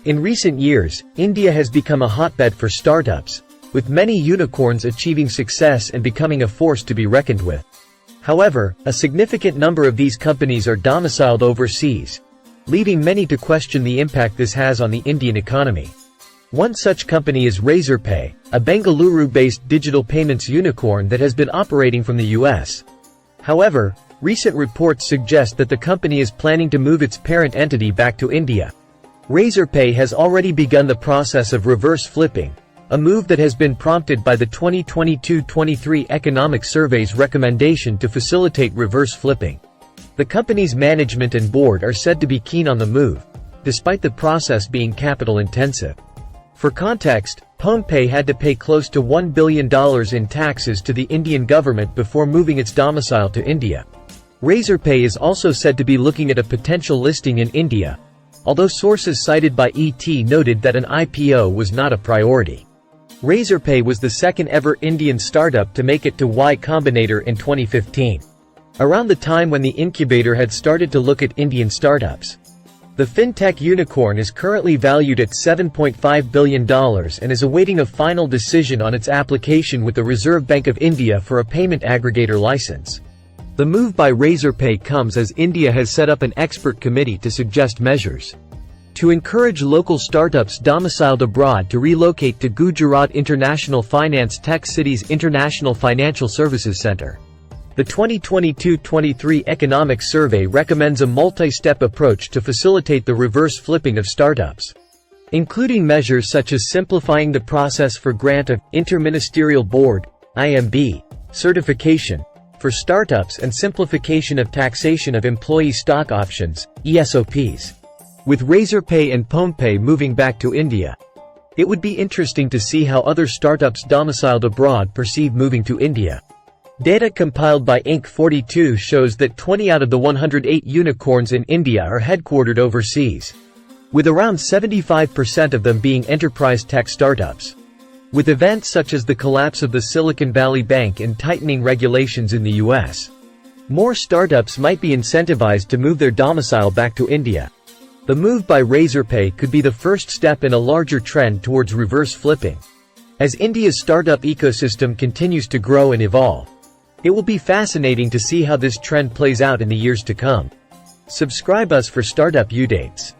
In recent years, India has become a hotbed for startups, with many unicorns achieving success and becoming a force to be reckoned with. However, a significant number of these companies are domiciled overseas, leading many to question the impact this has on the Indian economy. One such company is Razorpay, a Bengaluru-based digital payments unicorn that has been operating from the US. However, recent reports suggest that the company is planning to move its parent entity back to India. Razorpay has already begun the process of reverse flipping, a move that has been prompted by the 2022-23 Economic Survey's recommendation to facilitate reverse flipping. The company's management and board are said to be keen on the move, despite the process being capital-intensive. For context, PhonePe had to pay close to $1 billion in taxes to the Indian government before moving its domicile to India. Razorpay is also said to be looking at a potential listing in India, although sources cited by ET noted that an IPO was not a priority. Razorpay was the second ever Indian startup to make it to Y Combinator in 2015, around the time when the incubator had started to look at Indian startups. The Fintech unicorn is currently valued at $7.5 billion and is awaiting a final decision on its application with the Reserve Bank of India for a payment aggregator license. The move by Razorpay comes as India has set up an expert committee to suggest measures to encourage local startups domiciled abroad to relocate to Gujarat International Finance Tech City's International Financial Services Center. The 2022-23 Economic Survey recommends a multi-step approach to facilitate the reverse flipping of startups, including measures such as simplifying the process for grant of Interministerial Board (IMB) certification for startups and simplification of taxation of employee stock options (ESOPs). With Razorpay and PhonePe moving back to India, it would be interesting to see how other startups domiciled abroad perceive moving to India. Data compiled by Inc. 42 shows that 20 out of the 108 unicorns in India are headquartered overseas, with around 75% of them being enterprise tech startups. With events such as the collapse of the Silicon Valley Bank and tightening regulations in the US, more startups might be incentivized to move their domicile back to India. The move by Razorpay could be the first step in a larger trend towards reverse flipping. As India's startup ecosystem continues to grow and evolve, it will be fascinating to see how this trend plays out in the years to come. Subscribe us for startup updates.